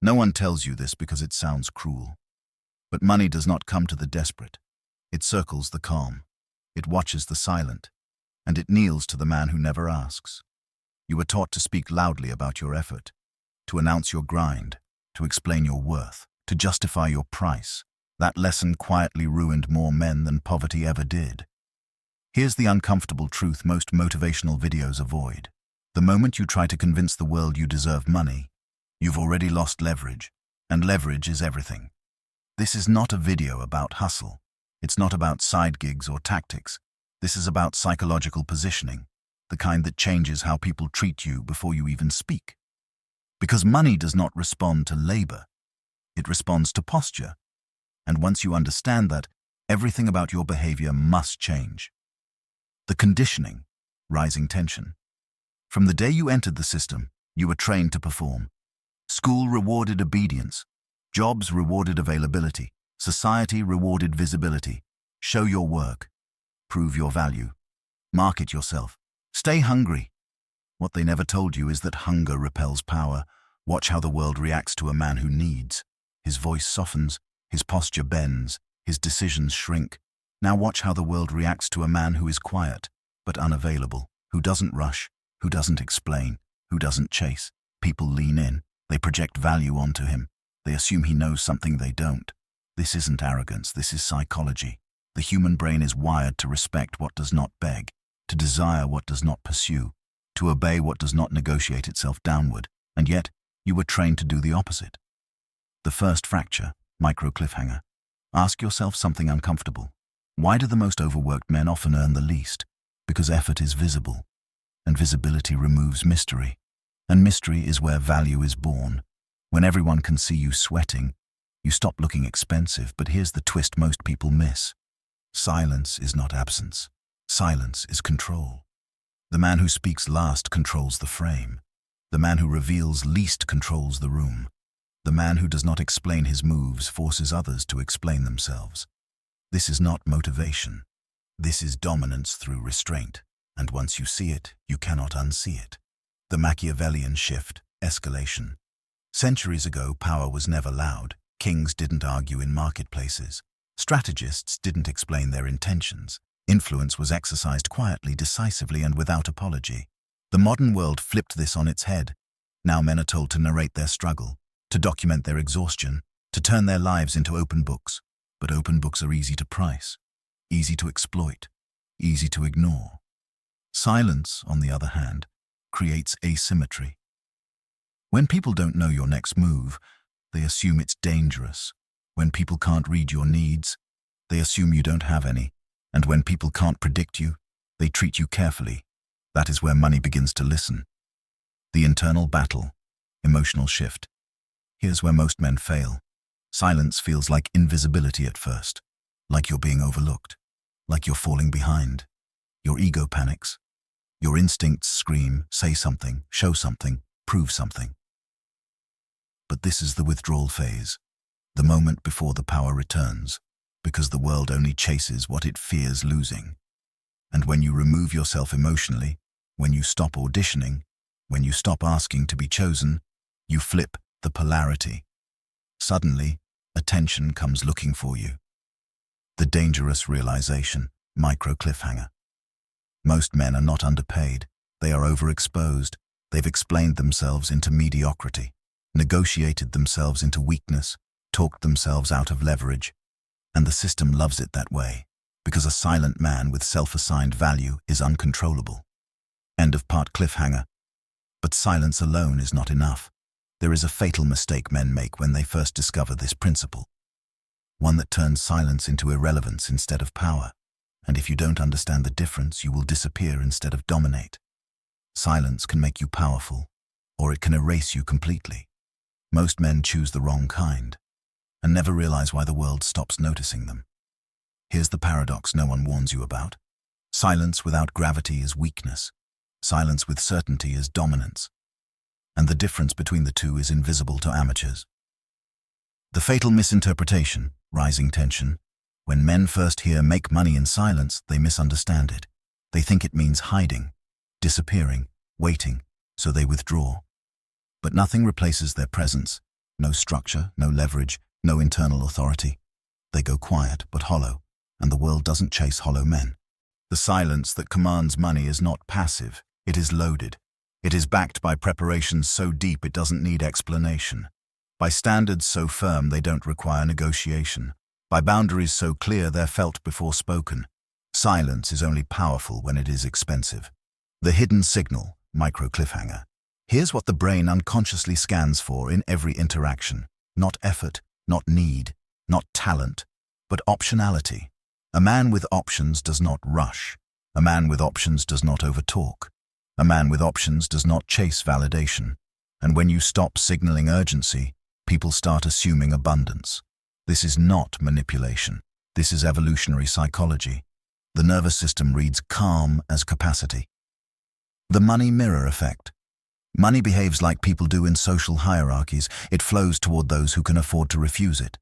No one tells you this because it sounds cruel. But money does not come to the desperate. It circles the calm. It watches the silent. And it kneels to the man who never asks. You were taught to speak loudly about your effort, to announce your grind, to explain your worth, to justify your price. That lesson quietly ruined more men than poverty ever did. Here's the uncomfortable truth most motivational videos avoid. The moment you try to convince the world you deserve money, you've already lost leverage, and leverage is everything. This is not a video about hustle. It's not about side gigs or tactics. This is about psychological positioning, the kind that changes how people treat you before you even speak. Because money does not respond to labor. It responds to posture. And once you understand that, everything about your behavior must change. The conditioning, rising tension. From the day you entered the system, you were trained to perform. School rewarded obedience. Jobs rewarded availability. Society rewarded visibility. Show your work. Prove your value. Market yourself. Stay hungry. What they never told you is that hunger repels power. Watch how the world reacts to a man who needs. His voice softens. His posture bends, his decisions shrink. Now watch how the world reacts to a man who is quiet, but unavailable, who doesn't rush, who doesn't explain, who doesn't chase. People lean in, they project value onto him. They assume he knows something they don't. This isn't arrogance, this is psychology. The human brain is wired to respect what does not beg, to desire what does not pursue, to obey what does not negotiate itself downward, and yet you were trained to do the opposite. The first fracture. Micro cliffhanger. Ask yourself something uncomfortable. Why do the most overworked men often earn the least? Because effort is visible, and visibility removes mystery. And mystery is where value is born. When everyone can see you sweating, you stop looking expensive, but here's the twist most people miss. Silence is not absence. Silence is control. The man who speaks last controls the frame. The man who reveals least controls the room. The man who does not explain his moves forces others to explain themselves. This is not motivation. This is dominance through restraint. And once you see it, you cannot unsee it. The Machiavellian shift, escalation. Centuries ago, power was never loud. Kings didn't argue in marketplaces. Strategists didn't explain their intentions. Influence was exercised quietly, decisively, and without apology. The modern world flipped this on its head. Now men are told to narrate their struggle, to document their exhaustion, to turn their lives into open books. But open books are easy to price, easy to exploit, easy to ignore. Silence, on the other hand, creates asymmetry. When people don't know your next move, they assume it's dangerous. When people can't read your needs, they assume you don't have any. And when people can't predict you, they treat you carefully. That is where money begins to listen. The internal battle, emotional shift. Here's where most men fail. Silence feels like invisibility at first, like you're being overlooked, like you're falling behind. Your ego panics. Your instincts scream, say something, show something, prove something. But this is the withdrawal phase, the moment before the power returns, because the world only chases what it fears losing. And when you remove yourself emotionally, when you stop auditioning, when you stop asking to be chosen, you flip the polarity. Suddenly, attention comes looking for you. The dangerous realization, micro cliffhanger. Most men are not underpaid. They are overexposed. They've explained themselves into mediocrity, negotiated themselves into weakness, talked themselves out of leverage. And the system loves it that way, because a silent man with self-assigned value is uncontrollable. End of part cliffhanger. But silence alone is not enough. There is a fatal mistake men make when they first discover this principle. One that turns silence into irrelevance instead of power. And if you don't understand the difference, you will disappear instead of dominate. Silence can make you powerful, or it can erase you completely. Most men choose the wrong kind, and never realize why the world stops noticing them. Here's the paradox no one warns you about. Silence without gravity is weakness. Silence with certainty is dominance. And the difference between the two is invisible to amateurs. The fatal misinterpretation, rising tension. When men first hear "make money in silence," they misunderstand it. They think it means hiding, disappearing, waiting, so they withdraw. But nothing replaces their presence. No structure, no leverage, no internal authority. They go quiet but hollow, and the world doesn't chase hollow men. The silence that commands money is not passive, it is loaded. It is backed by preparations so deep it doesn't need explanation. By standards so firm they don't require negotiation. By boundaries so clear they're felt before spoken. Silence is only powerful when it is expensive. The hidden signal, micro cliffhanger. Here's what the brain unconsciously scans for in every interaction. Not effort, not need, not talent, but optionality. A man with options does not rush. A man with options does not overtalk. A man with options does not chase validation. And when you stop signaling urgency, people start assuming abundance. This is not manipulation. This is evolutionary psychology. The nervous system reads calm as capacity. The money mirror effect. Money behaves like people do in social hierarchies. It flows toward those who can afford to refuse it.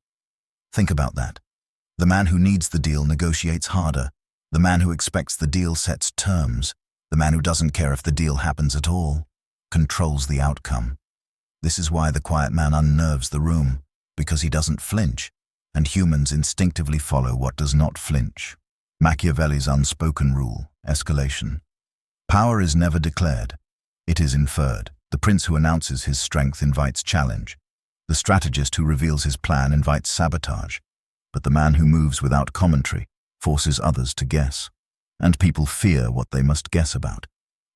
Think about that. The man who needs the deal negotiates harder. The man who expects the deal sets terms. The man who doesn't care if the deal happens at all controls the outcome. This is why the quiet man unnerves the room, because he doesn't flinch, and humans instinctively follow what does not flinch. Machiavelli's unspoken rule, escalation. Power is never declared. It is inferred. The prince who announces his strength invites challenge. The strategist who reveals his plan invites sabotage. But the man who moves without commentary forces others to guess. And people fear what they must guess about.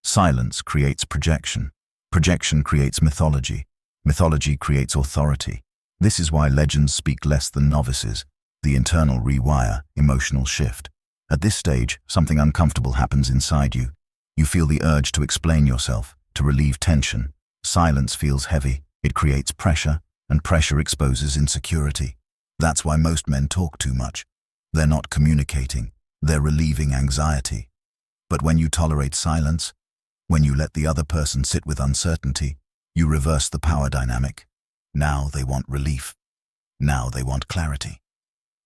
Silence creates projection. Projection creates mythology. Mythology creates authority. This is why legends speak less than novices. The internal rewire, emotional shift. At this stage, something uncomfortable happens inside you. You feel the urge to explain yourself, to relieve tension. Silence feels heavy. It creates pressure, and pressure exposes insecurity. That's why most men talk too much. They're not communicating. They're relieving anxiety. But when you tolerate silence, when you let the other person sit with uncertainty, you reverse the power dynamic. Now they want relief. Now they want clarity.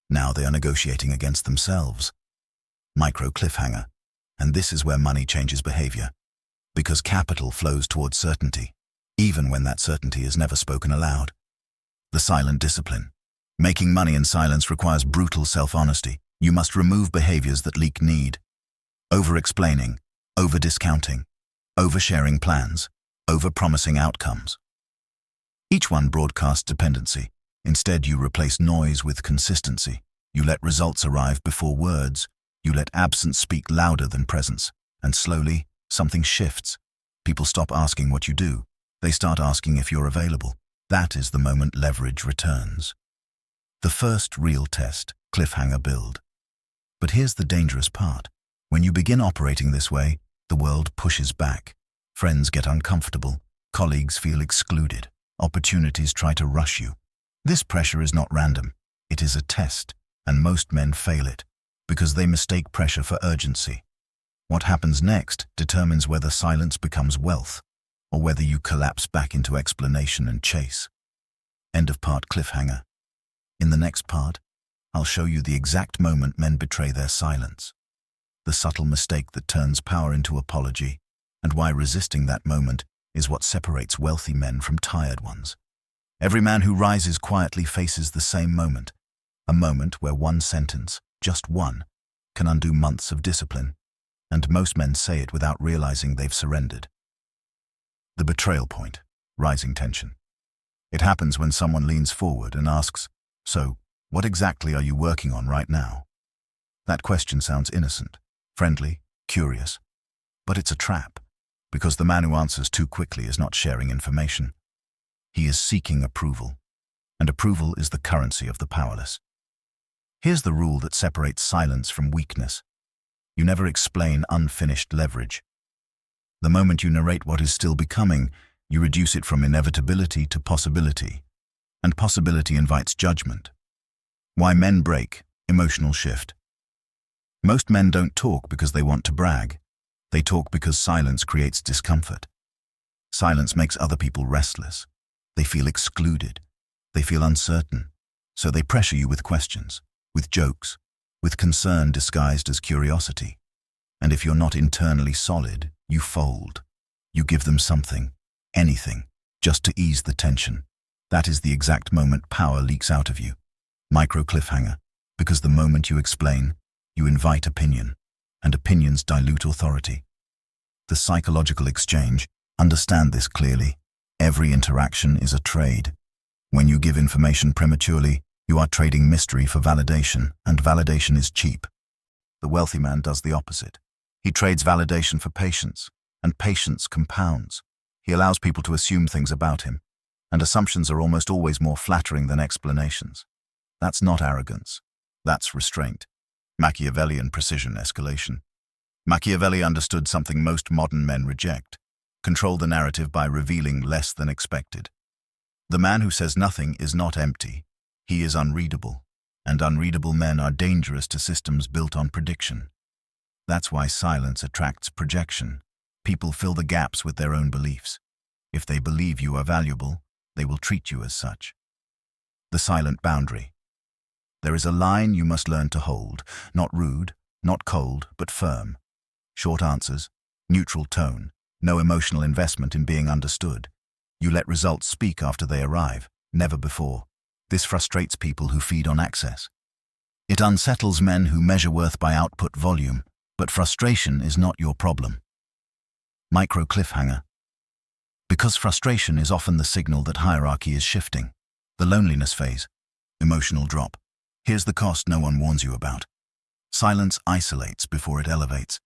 Now they are negotiating against themselves. Micro cliffhanger. And this is where money changes behavior. Because capital flows towards certainty, even when that certainty is never spoken aloud. The silent discipline. Making money in silence requires brutal self-honesty. You must remove behaviors that leak need. Over-explaining, over-discounting, over-sharing plans, over-promising outcomes. Each one broadcasts dependency. Instead, you replace noise with consistency. You let results arrive before words. You let absence speak louder than presence. And slowly, something shifts. People stop asking what you do. They start asking if you're available. That is the moment leverage returns. The first real test, cliffhanger build. But here's the dangerous part. When you begin operating this way, the world pushes back. Friends get uncomfortable. Colleagues feel excluded. Opportunities try to rush you. This pressure is not random. It is a test, and most men fail it, because they mistake pressure for urgency. What happens next determines whether silence becomes wealth, or whether you collapse back into explanation and chase. End of part cliffhanger. In the next part, I'll show you the exact moment men betray their silence, the subtle mistake that turns power into apology, and why resisting that moment is what separates wealthy men from tired ones. Every man who rises quietly faces the same moment, a moment where one sentence, just one, can undo months of discipline, and most men say it without realizing they've surrendered. The betrayal point, rising tension. It happens when someone leans forward and asks, "So, what exactly are you working on right now?" That question sounds innocent, friendly, curious, but it's a trap, because the man who answers too quickly is not sharing information. He is seeking approval, and approval is the currency of the powerless. Here's the rule that separates silence from weakness. You never explain unfinished leverage. The moment you narrate what is still becoming, you reduce it from inevitability to possibility, and possibility invites judgment. Why men break, emotional shift. Most men don't talk because they want to brag. They talk because silence creates discomfort. Silence makes other people restless. They feel excluded. They feel uncertain. So they pressure you with questions, with jokes, with concern disguised as curiosity. And if you're not internally solid, you fold. You give them something, anything, just to ease the tension. That is the exact moment power leaks out of you. Micro cliffhanger, because the moment you explain, you invite opinion, and opinions dilute authority. The psychological exchange, understand this clearly. Every interaction is a trade. When you give information prematurely, you are trading mystery for validation, and validation is cheap. The wealthy man does the opposite. He trades validation for patience, and patience compounds. He allows people to assume things about him, and assumptions are almost always more flattering than explanations. That's not arrogance. That's restraint. Machiavellian precision escalation. Machiavelli understood something most modern men reject: control the narrative by revealing less than expected. The man who says nothing is not empty. He is unreadable, and unreadable men are dangerous to systems built on prediction. That's why silence attracts projection. People fill the gaps with their own beliefs. If they believe you are valuable, they will treat you as such. The silent boundary. There is a line you must learn to hold, not rude, not cold, but firm. Short answers, neutral tone, no emotional investment in being understood. You let results speak after they arrive, never before. This frustrates people who feed on access. It unsettles men who measure worth by output volume, but frustration is not your problem. Micro cliffhanger. Because frustration is often the signal that hierarchy is shifting. The loneliness phase. Emotional drop. Here's the cost no one warns you about. Silence isolates before it elevates.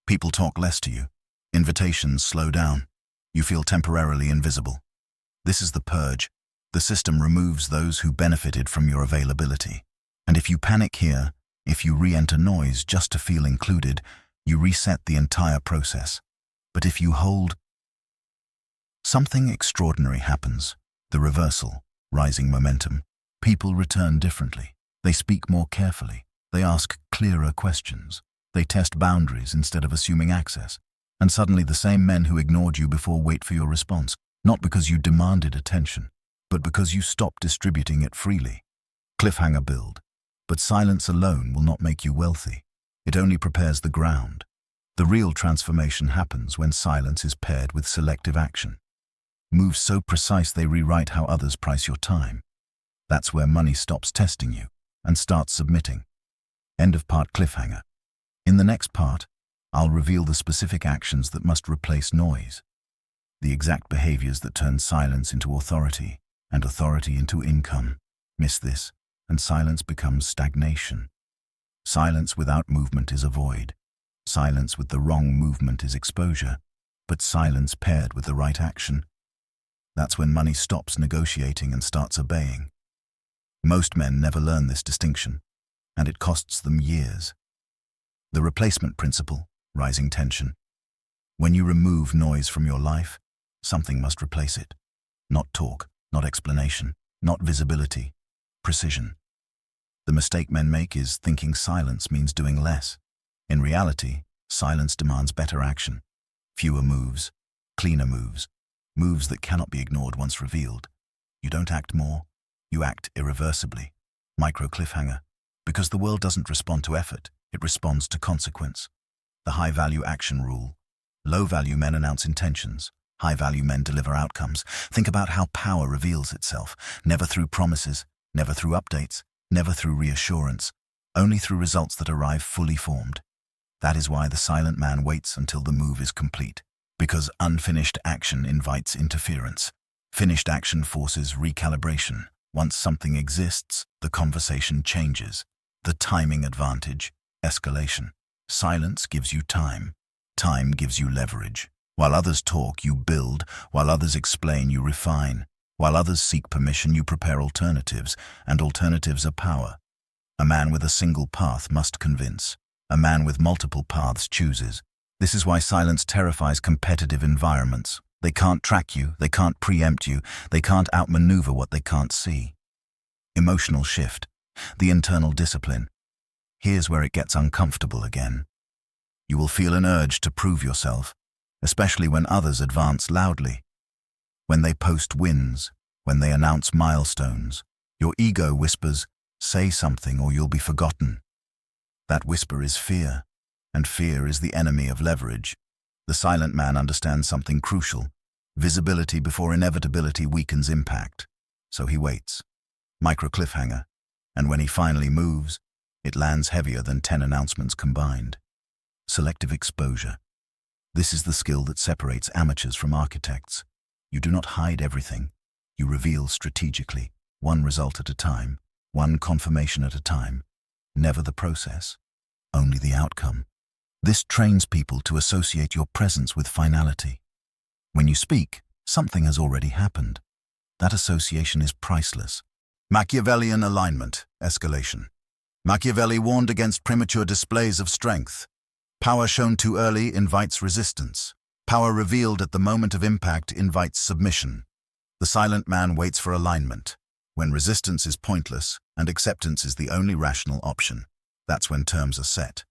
People talk less to you. Invitations slow down. You feel temporarily invisible. This is the purge. The system removes those who benefited from your availability. And if you panic here, if you re-enter noise just to feel included, you reset the entire process. But if you hold, something extraordinary happens. The reversal, rising momentum. People return differently. They speak more carefully. They ask clearer questions. They test boundaries instead of assuming access. And suddenly the same men who ignored you before wait for your response, not because you demanded attention, but because you stopped distributing it freely. Cliffhanger build. But silence alone will not make you wealthy. It only prepares the ground. The real transformation happens when silence is paired with selective action. Moves so precise they rewrite how others price your time. That's where money stops testing you and starts submitting. End of part cliffhanger. In the next part, I'll reveal the specific actions that must replace noise. The exact behaviors that turn silence into authority and authority into income. Miss this, and silence becomes stagnation. Silence without movement is a void. Silence with the wrong movement is exposure. But silence paired with the right action, that's when money stops negotiating and starts obeying. Most men never learn this distinction, and it costs them years. The replacement principle, rising tension. When you remove noise from your life, something must replace it. Not talk, not explanation, not visibility, precision. The mistake men make is thinking silence means doing less. In reality, silence demands better action. Fewer moves, cleaner moves, moves that cannot be ignored once revealed. You don't act more, you act irreversibly. Micro cliffhanger. Because the world doesn't respond to effort, it responds to consequence. The high-value action rule. Low-value men announce intentions. High-value men deliver outcomes. Think about how power reveals itself. Never through promises, never through updates, never through reassurance, only through results that arrive fully formed. That is why the silent man waits until the move is complete. Because unfinished action invites interference. Finished action forces recalibration. Once something exists, the conversation changes. The timing advantage, escalation. Silence gives you time. Time gives you leverage. While others talk, you build. While others explain, you refine. While others seek permission, you prepare alternatives, and alternatives are power. A man with a single path must convince. A man with multiple paths chooses. This is why silence terrifies competitive environments. They can't track you, they can't preempt you, they can't outmaneuver what they can't see. Emotional shift. The internal discipline. Here's where it gets uncomfortable again. You will feel an urge to prove yourself, especially when others advance loudly. When they post wins, when they announce milestones, your ego whispers, say something or you'll be forgotten. That whisper is fear, and fear is the enemy of leverage. The silent man understands something crucial. Visibility before inevitability weakens impact. So he waits. Micro cliffhanger. And when he finally moves, it lands heavier than 10 announcements combined. Selective exposure. This is the skill that separates amateurs from architects. You do not hide everything. You reveal strategically, one result at a time, one confirmation at a time. Never the process, only the outcome. This trains people to associate your presence with finality. When you speak, something has already happened. That association is priceless. Machiavellian alignment, escalation. Machiavelli warned against premature displays of strength. Power shown too early invites resistance. Power revealed at the moment of impact invites submission. The silent man waits for alignment. When resistance is pointless and acceptance is the only rational option, that's when terms are set.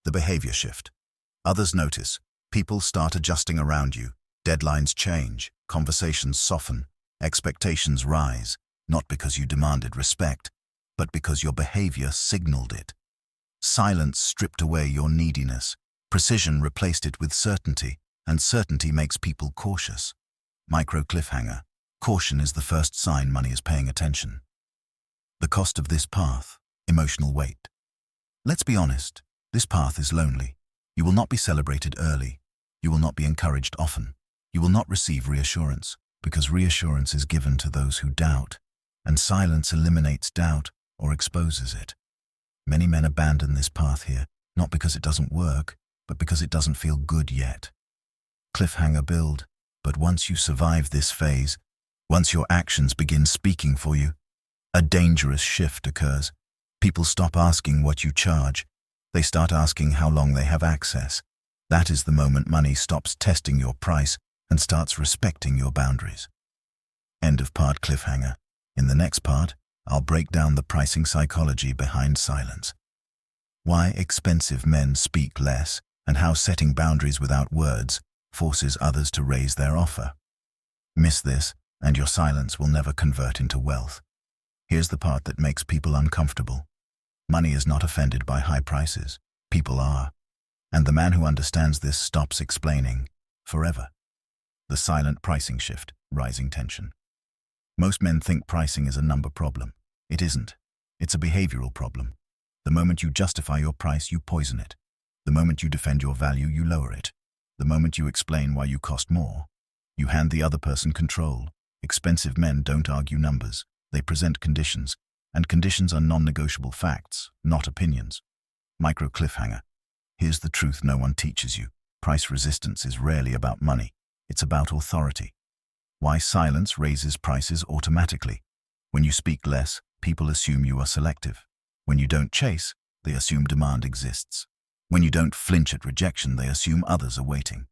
The behavior shift. Others notice. People start adjusting around you. Deadlines change. Conversations soften. Expectations rise, not because you demanded respect, but because your behavior signaled it. Silence stripped away your neediness. Precision replaced it with certainty, and certainty makes people cautious. Micro cliffhanger. Caution is the first sign money is paying attention. The cost of this path, emotional weight. Let's be honest, this path is lonely. You will not be celebrated early. You will not be encouraged often. You will not receive reassurance, because reassurance is given to those who doubt, and silence eliminates doubt or exposes it. Many men abandon this path here, not because it doesn't work, but because it doesn't feel good yet. Cliffhanger build, but once you survive this phase, once your actions begin speaking for you, a dangerous shift occurs. People stop asking what you charge. They start asking how long they have access. That is the moment money stops testing your price and starts respecting your boundaries. End of part cliffhanger. In the next part, I'll break down the pricing psychology behind silence. Why expensive men speak less, and how setting boundaries without words forces others to raise their offer. Miss this, and your silence will never convert into wealth. Here's the part that makes people uncomfortable. Money is not offended by high prices. People are. And the man who understands this stops explaining forever. The silent pricing shift, rising tension. Most men think pricing is a number problem. It isn't. It's a behavioral problem. The moment you justify your price, you poison it. The moment you defend your value, you lower it. The moment you explain why you cost more, you hand the other person control. Expensive men don't argue numbers. They present conditions, and conditions are non-negotiable facts, not opinions. Micro cliffhanger. Here's the truth no one teaches you. Price resistance is rarely about money. It's about authority. Why silence raises prices automatically. When you speak less, people assume you are selective. When you don't chase, they assume demand exists. When you don't flinch at rejection, they assume others are waiting.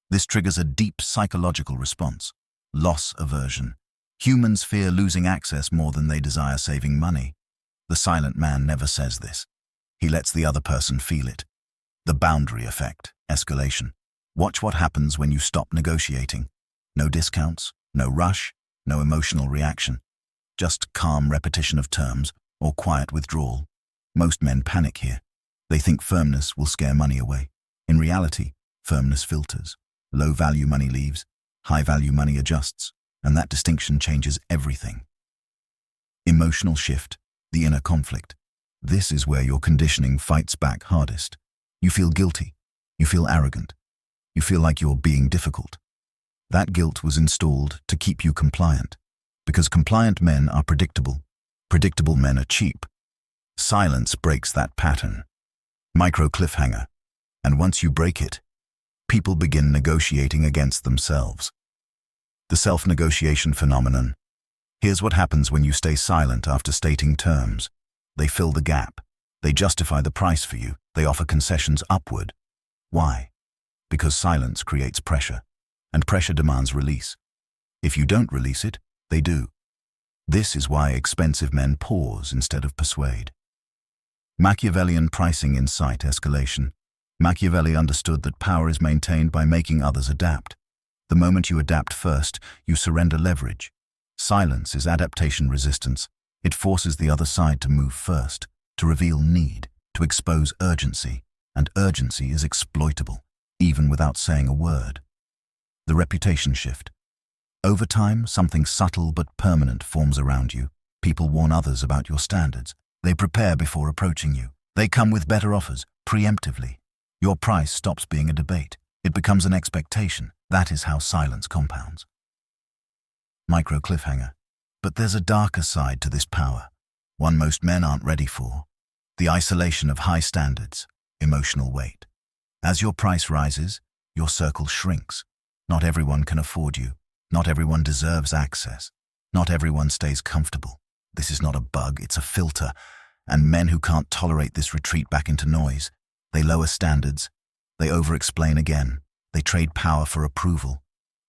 This triggers a deep psychological response. Loss aversion. Humans fear losing access more than they desire saving money. The silent man never says this. He lets the other person feel it. The boundary effect, escalation. Watch what happens when you stop negotiating. No discounts, no rush, no emotional reaction. Just calm repetition of terms or quiet withdrawal. Most men panic here. They think firmness will scare money away. In reality, firmness filters. Low-value money leaves, high-value money adjusts, and that distinction changes everything. Emotional shift, the inner conflict. This is where your conditioning fights back hardest. You feel guilty. You feel arrogant. You feel like you're being difficult. That guilt was installed to keep you compliant, because compliant men are predictable. Predictable men are cheap. Silence breaks that pattern. Micro cliffhanger. And once you break it, people begin negotiating against themselves. The self-negotiation phenomenon. Here's what happens when you stay silent after stating terms. They fill the gap. They justify the price for you. They offer concessions upward. Why? Because silence creates pressure, and pressure demands release. If you don't release it, they do. This is why expensive men pause instead of persuade. Machiavellian pricing insight escalation. Machiavelli understood that power is maintained by making others adapt. The moment you adapt first, you surrender leverage. Silence is adaptation resistance. It forces the other side to move first, to reveal need, to expose urgency, and urgency is exploitable, even without saying a word. The reputation shift. Over time, something subtle but permanent forms around you. People warn others about your standards. They prepare before approaching you. They come with better offers, preemptively. Your price stops being a debate. It becomes an expectation. That is how silence compounds. Micro cliffhanger. But there's a darker side to this power, one most men aren't ready for. The isolation of high standards, emotional weight. As your price rises, your circle shrinks. Not everyone can afford you. Not everyone deserves access. Not everyone stays comfortable. This is not a bug, it's a filter. And men who can't tolerate this retreat back into noise. They lower standards. They over-explain again. They trade power for approval.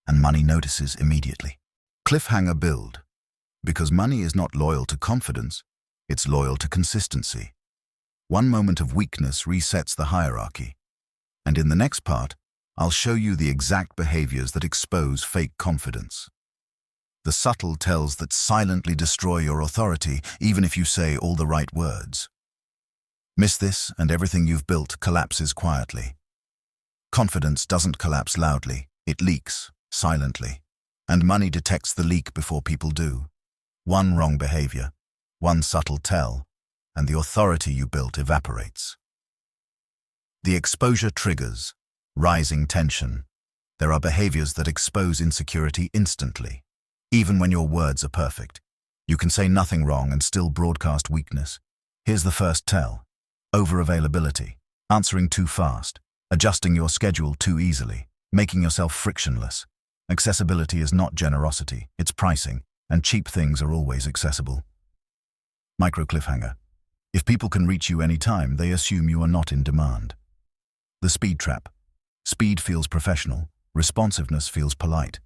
And money notices immediately. Cliffhanger build. Because money is not loyal to confidence, it's loyal to consistency. One moment of weakness resets the hierarchy. And in the next part, I'll show you the exact behaviors that expose fake confidence. The subtle tells that silently destroy your authority, even if you say all the right words. Miss this, and everything you've built collapses quietly. Confidence doesn't collapse loudly, it leaks, silently. And money detects the leak before people do. One wrong behavior, one subtle tell, and the authority you built evaporates. The exposure triggers rising tension. There are behaviors that expose insecurity instantly. Even when your words are perfect, you can say nothing wrong and still broadcast weakness. Here's the first tell. Over-availability, answering too fast, adjusting your schedule too easily, making yourself frictionless. Accessibility is not generosity, it's pricing, and cheap things are always accessible. Micro cliffhanger. If people can reach you anytime, they assume you are not in demand. The speed trap. Speed feels professional, responsiveness feels polite.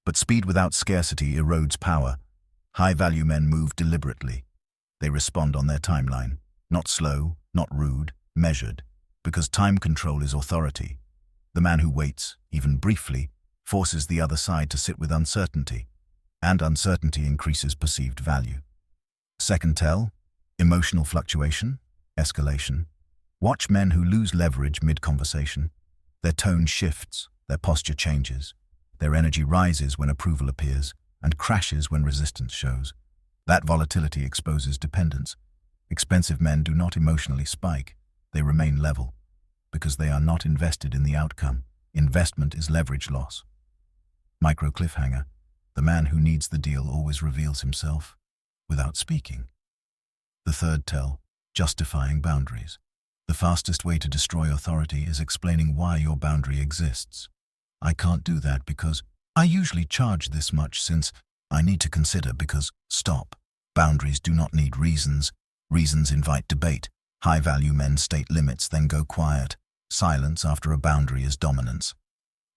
But speed without scarcity erodes power. High-value men move deliberately. They respond on their timeline. Not slow, not rude, measured. Because time control is authority. The man who waits, even briefly, forces the other side to sit with uncertainty. And uncertainty increases perceived value. Second tell, emotional fluctuation, escalation. Watch men who lose leverage mid-conversation. Their tone shifts, their posture changes. Their energy rises when approval appears and crashes when resistance shows. That volatility exposes dependence. Expensive men do not emotionally spike. They remain level because they are not invested in the outcome. Investment is leverage loss. Micro cliffhanger. The man who needs the deal always reveals himself without speaking. The third tell, justifying boundaries. The fastest way to destroy authority is explaining why your boundary exists. I can't do that because I usually charge this much since I need to consider because stop. Boundaries do not need reasons. Reasons invite debate. High-value men state limits, then go quiet. Silence after a boundary is dominance.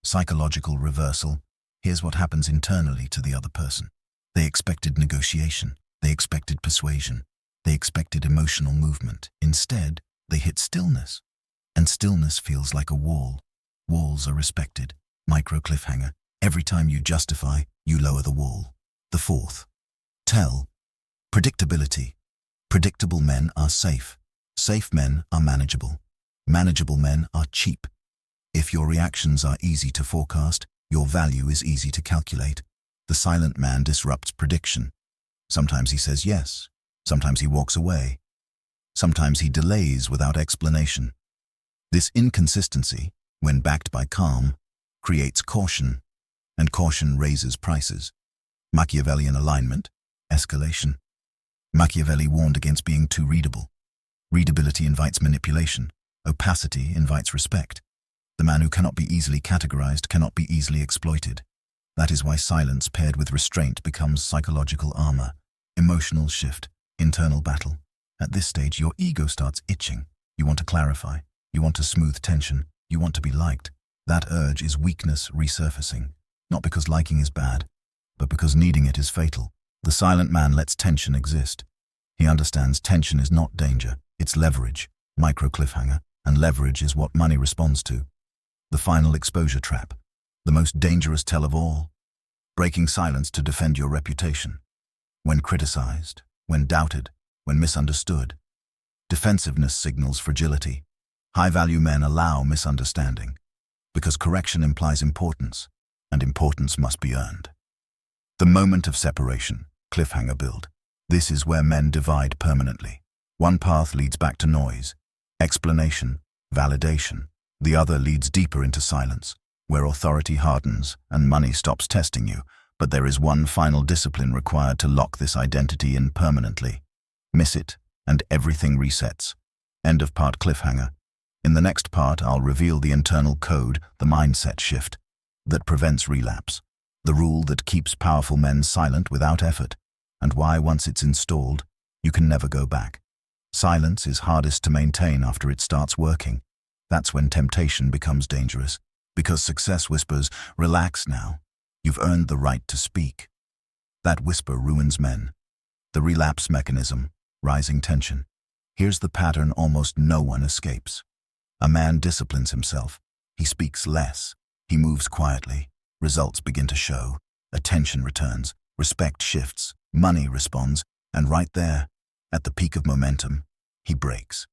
Psychological reversal. Here's what happens internally to the other person. They expected negotiation. They expected persuasion. They expected emotional movement. Instead, they hit stillness. And stillness feels like a wall. Walls are respected. Micro cliffhanger. Every time you justify, you lower the wall. The fourth. Tell. Predictability. Predictable men are safe. Safe men are manageable. Manageable men are cheap. If your reactions are easy to forecast, your value is easy to calculate. The silent man disrupts prediction. Sometimes he says yes. Sometimes he walks away. Sometimes he delays without explanation. This inconsistency, when backed by calm, creates caution, and caution raises prices. Machiavellian alignment, escalation. Machiavelli warned against being too readable. Readability invites manipulation. Opacity invites respect. The man who cannot be easily categorized cannot be easily exploited. That is why silence paired with restraint becomes psychological armor. Emotional shift, internal battle. At this stage, your ego starts itching. You want to clarify. You want to smooth tension. You want to be liked. That urge is weakness resurfacing. Not because liking is bad, but because needing it is fatal. The silent man lets tension exist. He understands tension is not danger, it's leverage, micro cliffhanger, and leverage is what money responds to. The final exposure trap, the most dangerous tell of all. Breaking silence to defend your reputation. When criticized, when doubted, when misunderstood. Defensiveness signals fragility. High-value men allow misunderstanding, because correction implies importance, and importance must be earned. The moment of separation, cliffhanger build. This is where men divide permanently. One path leads back to noise, explanation, validation. The other leads deeper into silence, where authority hardens and money stops testing you. But there is one final discipline required to lock this identity in permanently. Miss it, and everything resets. End of part cliffhanger. In the next part, I'll reveal the internal code, the mindset shift, that prevents relapse. The rule that keeps powerful men silent without effort, and why, once it's installed, you can never go back. Silence is hardest to maintain after it starts working. That's when temptation becomes dangerous, because success whispers, "Relax now. You've earned the right to speak." That whisper ruins men. The relapse mechanism, rising tension. Here's the pattern almost no one escapes. A man disciplines himself. He speaks less. He moves quietly. Results begin to show. Attention returns. Respect shifts. Money responds. And right there, at the peak of momentum, he breaks.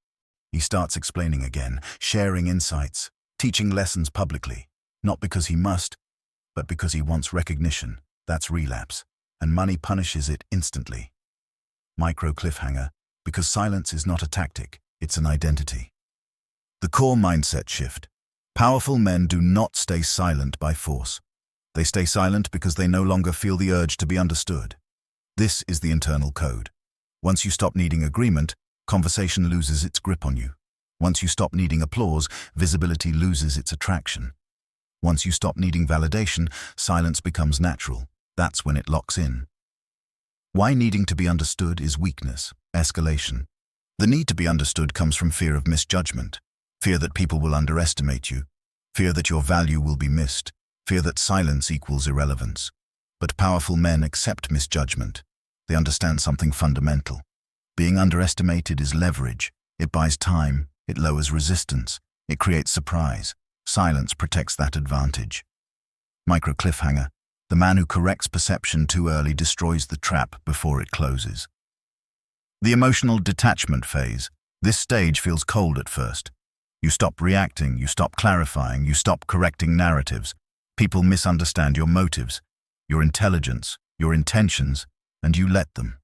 He starts explaining again, sharing insights, teaching lessons publicly, not because he must, but because he wants recognition. That's relapse, and money punishes it instantly. Micro cliffhanger, because silence is not a tactic, it's an identity. The core mindset shift. Powerful men do not stay silent by force. They stay silent because they no longer feel the urge to be understood. This is the internal code. Once you stop needing agreement, conversation loses its grip on you. Once you stop needing applause, visibility loses its attraction. Once you stop needing validation, silence becomes natural. That's when it locks in. Why needing to be understood is weakness, escalation. The need to be understood comes from fear of misjudgment, fear that people will underestimate you, fear that your value will be missed, fear that silence equals irrelevance. But powerful men accept misjudgment. They understand something fundamental. Being underestimated is leverage. It buys time, it lowers resistance, it creates surprise. Silence protects that advantage. Micro cliffhanger. The man who corrects perception too early destroys the trap before it closes. The emotional detachment phase. This stage feels cold at first. You stop reacting, you stop clarifying, you stop correcting narratives. People misunderstand your motives, your intelligence, your intentions, and you let them.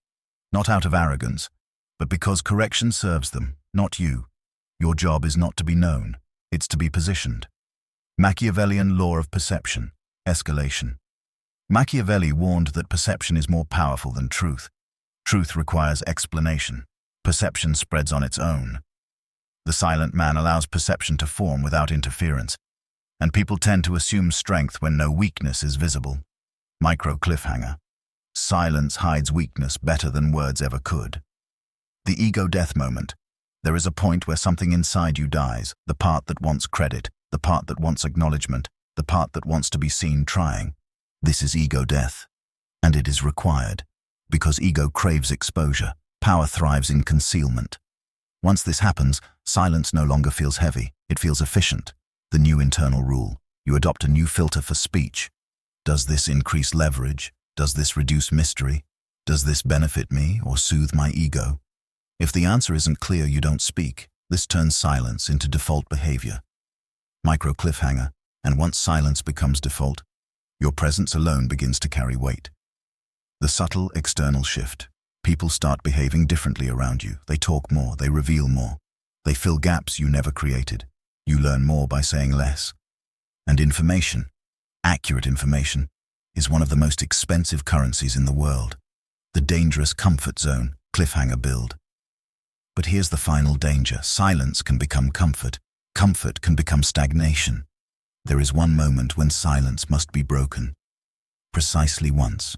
Not out of arrogance, but because correction serves them, not you. Your job is not to be known, it's to be positioned. Machiavellian law of perception, escalation. Machiavelli warned that perception is more powerful than truth. Truth requires explanation. Perception spreads on its own. The silent man allows perception to form without interference, and people tend to assume strength when no weakness is visible. Micro cliffhanger. Silence hides weakness better than words ever could. The ego death moment. There is a point where something inside you dies, the part that wants credit, the part that wants acknowledgement, the part that wants to be seen trying. This is ego death, and it is required, because ego craves exposure. Power thrives in concealment. Once this happens, silence no longer feels heavy, it feels efficient. The new internal rule. You adopt a new filter for speech. Does this increase leverage? Does this reduce mystery? Does this benefit me or soothe my ego? If the answer isn't clear, you don't speak. This turns silence into default behavior. Micro cliffhanger. And once silence becomes default, your presence alone begins to carry weight. The subtle external shift. People start behaving differently around you. They talk more, they reveal more. They fill gaps you never created. You learn more by saying less. And information, accurate information, is one of the most expensive currencies in the world. The dangerous comfort zone, cliffhanger build. But here's the final danger. Silence can become comfort. Comfort can become stagnation. There is one moment when silence must be broken. Precisely once.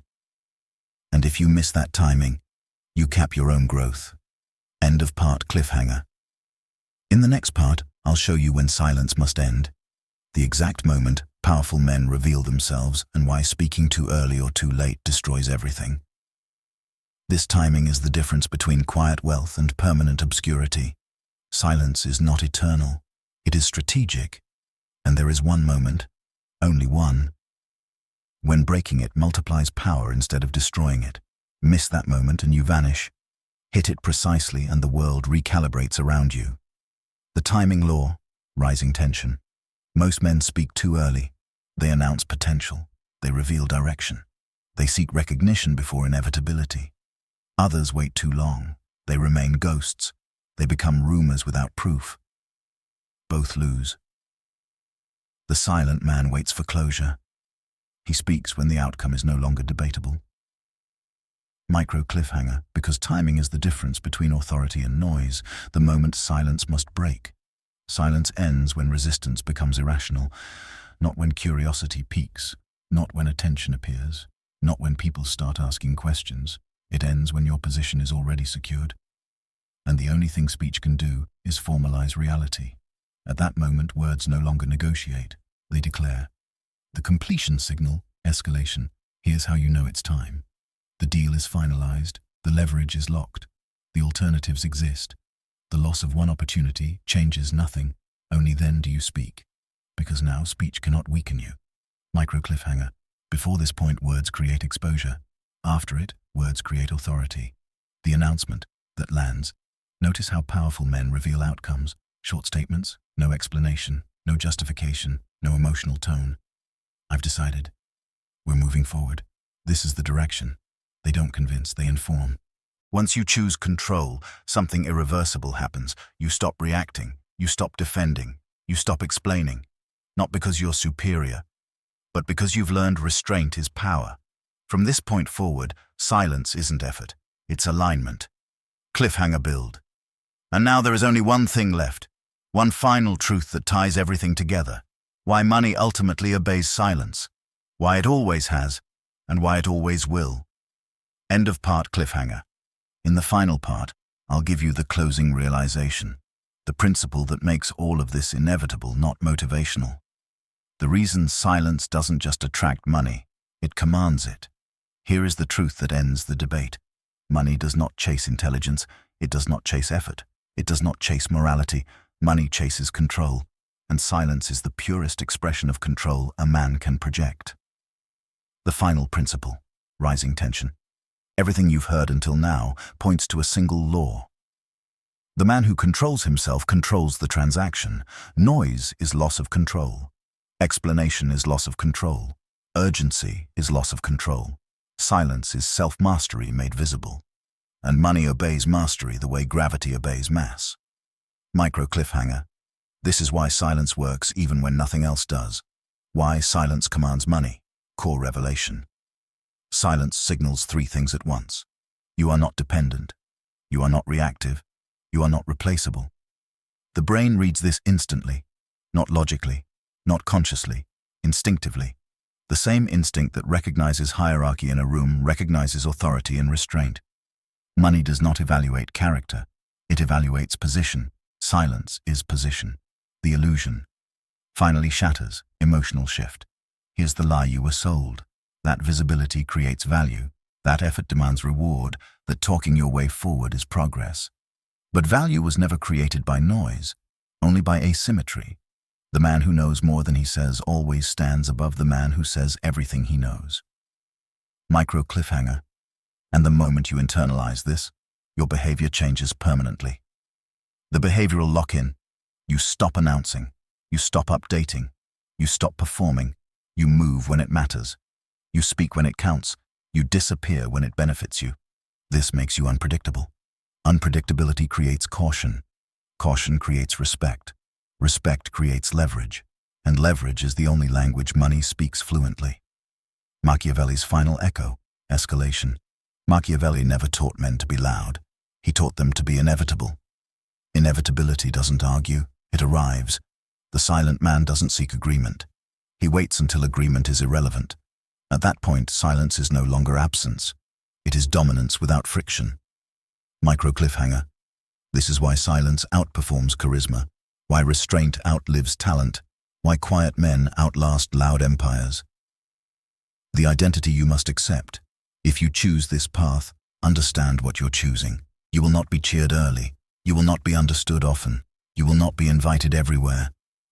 And if you miss that timing, you cap your own growth. End of part cliffhanger. In the next part, I'll show you when silence must end. The exact moment powerful men reveal themselves and why speaking too early or too late destroys everything. This timing is the difference between quiet wealth and permanent obscurity. Silence is not eternal. It is strategic. And there is one moment, only one, when breaking it multiplies power instead of destroying it. Miss that moment and you vanish. Hit it precisely and the world recalibrates around you. The timing law, rising tension. Most men speak too early. They announce potential. They reveal direction. They seek recognition before inevitability. Others wait too long. They remain ghosts. They become rumors without proof. Both lose. The silent man waits for closure. He speaks when the outcome is no longer debatable. Micro cliffhanger, because timing is the difference between authority and noise. The moment silence must break. Silence ends when resistance becomes irrational, not when curiosity peaks, not when attention appears, not when people start asking questions. It ends when your position is already secured. And the only thing speech can do is formalize reality. At that moment, words no longer negotiate. They declare. The completion signal, escalation. Here's how you know it's time. The deal is finalized. The leverage is locked. The alternatives exist. The loss of one opportunity changes nothing. Only then do you speak. Because now speech cannot weaken you. Micro cliffhanger. Before this point, words create exposure. After it, words create authority. The announcement that lands. Notice how powerful men reveal outcomes. Short statements, no explanation, no justification, no emotional tone. I've decided. We're moving forward. This is the direction. They don't convince, they inform. Once you choose control, something irreversible happens. You stop reacting. You stop defending. You stop explaining. Not because you're superior, but because you've learned restraint is power. From this point forward, silence isn't effort. It's alignment. Cliffhanger build. And now there is only one thing left. One final truth that ties everything together. Why money ultimately obeys silence. Why it always has, and why it always will. End of part cliffhanger. In the final part, I'll give you the closing realization. The principle that makes all of this inevitable, not motivational. The reason silence doesn't just attract money, it commands it. Here is the truth that ends the debate. Money does not chase intelligence. It does not chase effort. It does not chase morality. Money chases control. And silence is the purest expression of control a man can project. The final principle, rising tension. Everything you've heard until now points to a single law. The man who controls himself controls the transaction. Noise is loss of control. Explanation is loss of control. Urgency is loss of control. Silence is self-mastery made visible. And money obeys mastery the way gravity obeys mass. Micro cliffhanger. This is why silence works even when nothing else does. Why silence commands money. Core revelation. Silence signals three things at once. You are not dependent. You are not reactive. You are not replaceable. The brain reads this instantly, not logically, not consciously, instinctively. The same instinct that recognizes hierarchy in a room recognizes authority and restraint. Money does not evaluate character. It evaluates position. Silence is position. The illusion finally shatters. Emotional shift. Here's the lie you were sold. That visibility creates value. That effort demands reward. That talking your way forward is progress. But value was never created by noise, only by asymmetry. The man who knows more than he says always stands above the man who says everything he knows. Micro cliffhanger. And the moment you internalize this, your behavior changes permanently. The behavioral lock-in. You stop announcing. You stop updating. You stop performing. You move when it matters. You speak when it counts. You disappear when it benefits you. This makes you unpredictable. Unpredictability creates caution. Caution creates respect. Respect creates leverage. And leverage is the only language money speaks fluently. Machiavelli's final echo, escalation. Machiavelli never taught men to be loud. He taught them to be inevitable. Inevitability doesn't argue, it arrives. The silent man doesn't seek agreement. He waits until agreement is irrelevant. At that point, silence is no longer absence. It is dominance without friction. Micro cliffhanger. This is why silence outperforms charisma, why restraint outlives talent, why quiet men outlast loud empires. The identity you must accept. If you choose this path, understand what you're choosing. You will not be cheered early. You will not be understood often. You will not be invited everywhere.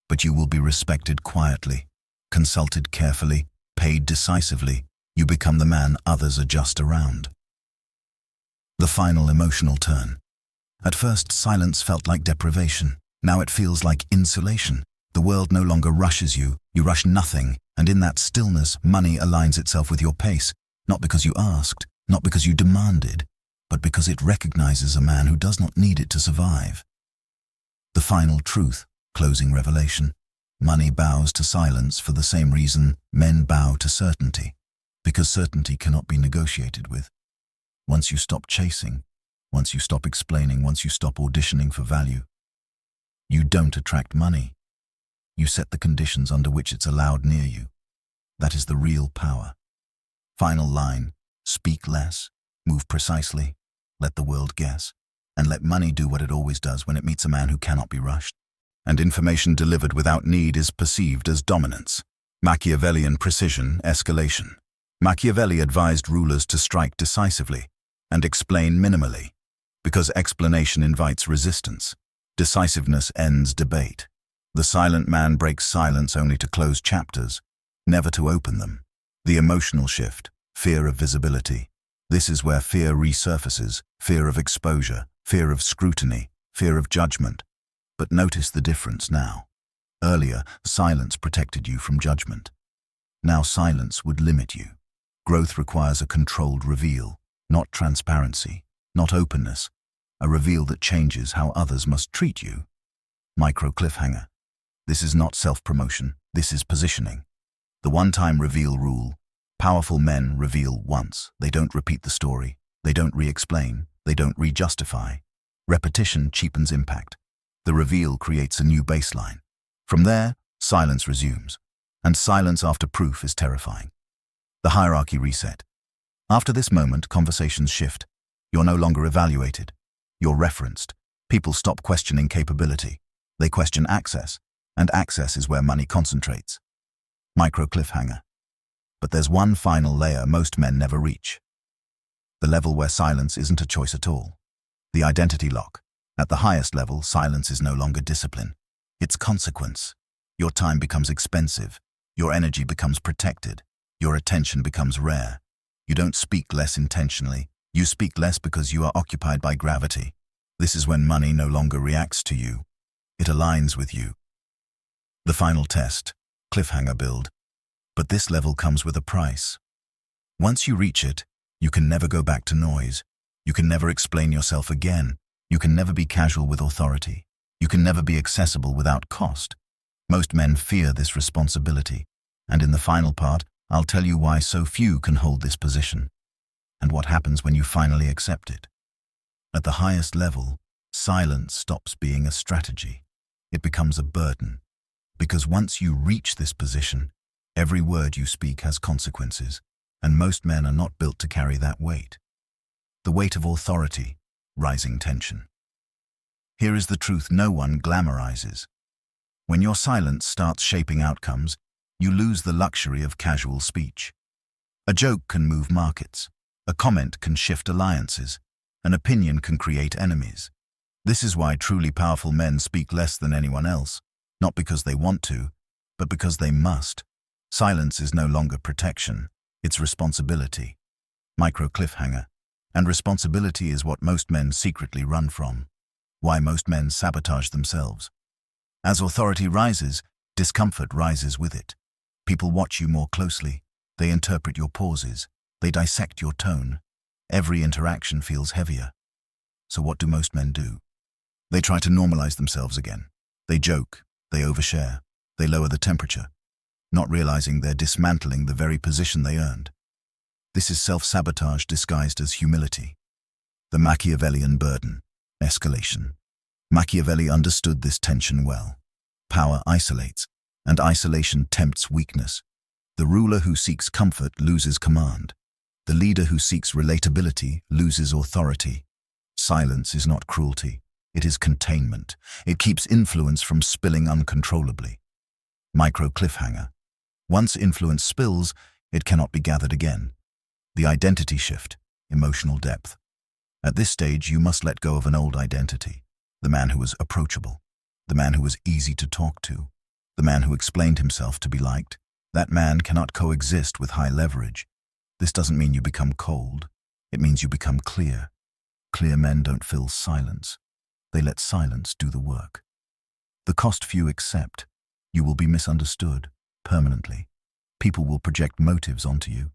But you will be respected quietly, consulted carefully, paid decisively. You become the man others adjust around. The final emotional turn. At first, silence felt like deprivation. Now it feels like insulation. The world no longer rushes you. You rush nothing. And in that stillness, money aligns itself with your pace. Not because you asked, not because you demanded, but because it recognizes a man who does not need it to survive. The final truth, closing revelation. Money bows to silence for the same reason men bow to certainty, because certainty cannot be negotiated with. Once you stop chasing, once you stop explaining, once you stop auditioning for value, you don't attract money. You set the conditions under which it's allowed near you. That is the real power. Final line, speak less, move precisely, let the world guess, and let money do what it always does when it meets a man who cannot be rushed. And information delivered without need is perceived as dominance. Machiavellian precision, escalation. Machiavelli advised rulers to strike decisively and explain minimally, because explanation invites resistance. Decisiveness ends debate. The silent man breaks silence only to close chapters, never to open them. The emotional shift, fear of visibility. This is where fear resurfaces, fear of exposure, fear of scrutiny, fear of judgment. But notice the difference now. Earlier, silence protected you from judgment. Now silence would limit you. Growth requires a controlled reveal, not transparency, not openness, a reveal that changes how others must treat you. Micro cliffhanger. This is not self-promotion, this is positioning. The one-time reveal rule. Powerful men reveal once. They don't repeat the story. They don't re-explain. They don't re-justify. Repetition cheapens impact. The reveal creates a new baseline. From there, silence resumes. And silence after proof is terrifying. The hierarchy reset. After this moment, conversations shift. You're no longer evaluated. You're referenced. People stop questioning capability. They question access. And access is where money concentrates. Micro cliffhanger. But there's one final layer most men never reach. The level where silence isn't a choice at all. The identity lock. At the highest level, silence is no longer discipline. It's consequence. Your time becomes expensive. Your energy becomes protected. Your attention becomes rare. You don't speak less intentionally. You speak less because you are occupied by gravity. This is when money no longer reacts to you. It aligns with you. The final test, cliffhanger build. But this level comes with a price. Once you reach it, you can never go back to noise. You can never explain yourself again. You can never be casual with authority. You can never be accessible without cost. Most men fear this responsibility. And in the final part, I'll tell you why so few can hold this position. And what happens when you finally accept it. At the highest level, silence stops being a strategy. It becomes a burden. Because once you reach this position, every word you speak has consequences, and most men are not built to carry that weight. The weight of authority, rising tension. Here is the truth no one glamorizes. When your silence starts shaping outcomes, you lose the luxury of casual speech. A joke can move markets. A comment can shift alliances. An opinion can create enemies. This is why truly powerful men speak less than anyone else, not because they want to, but because they must. Silence is no longer protection, it's responsibility. Micro cliffhanger. And responsibility is what most men secretly run from. Why most men sabotage themselves. As authority rises, discomfort rises with it. People watch you more closely. They interpret your pauses. They dissect your tone. Every interaction feels heavier. So what do most men do? They try to normalize themselves again. They joke. They overshare. They lower the temperature, not realizing they're dismantling the very position they earned. This is self-sabotage disguised as humility. The Machiavellian burden, escalation. Machiavelli understood this tension well. Power isolates, and isolation tempts weakness. The ruler who seeks comfort loses command. The leader who seeks relatability loses authority. Silence is not cruelty. It is containment. It keeps influence from spilling uncontrollably. Micro cliffhanger. Once influence spills, it cannot be gathered again. The identity shift, emotional depth. At this stage, you must let go of an old identity. The man who was approachable. The man who was easy to talk to. The man who explained himself to be liked. That man cannot coexist with high leverage. This doesn't mean you become cold. It means you become clear. Clear men don't fill silence. They let silence do the work. The cost few accept. You will be misunderstood, permanently. People will project motives onto you.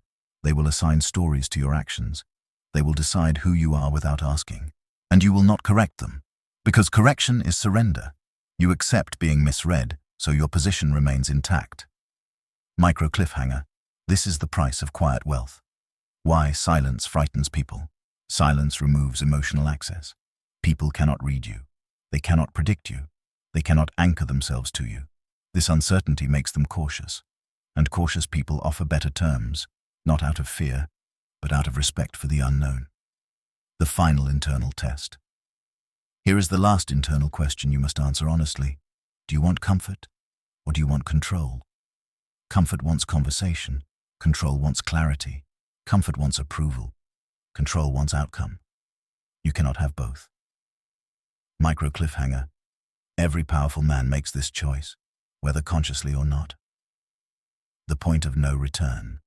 They will assign stories to your actions. They will decide who you are without asking. And you will not correct them, because correction is surrender. You accept being misread, so your position remains intact. Micro cliffhanger. This is the price of quiet wealth. Why silence frightens people. Silence removes emotional access. People cannot read you. They cannot predict you. They cannot anchor themselves to you. This uncertainty makes them cautious. And cautious people offer better terms, not out of fear, but out of respect for the unknown. The final internal test. Here is the last internal question you must answer honestly. Do you want comfort, or do you want control? Comfort wants conversation. Control wants clarity. Comfort wants approval. Control wants outcome. You cannot have both. Micro cliffhanger. Every powerful man makes this choice, whether consciously or not. The point of no return.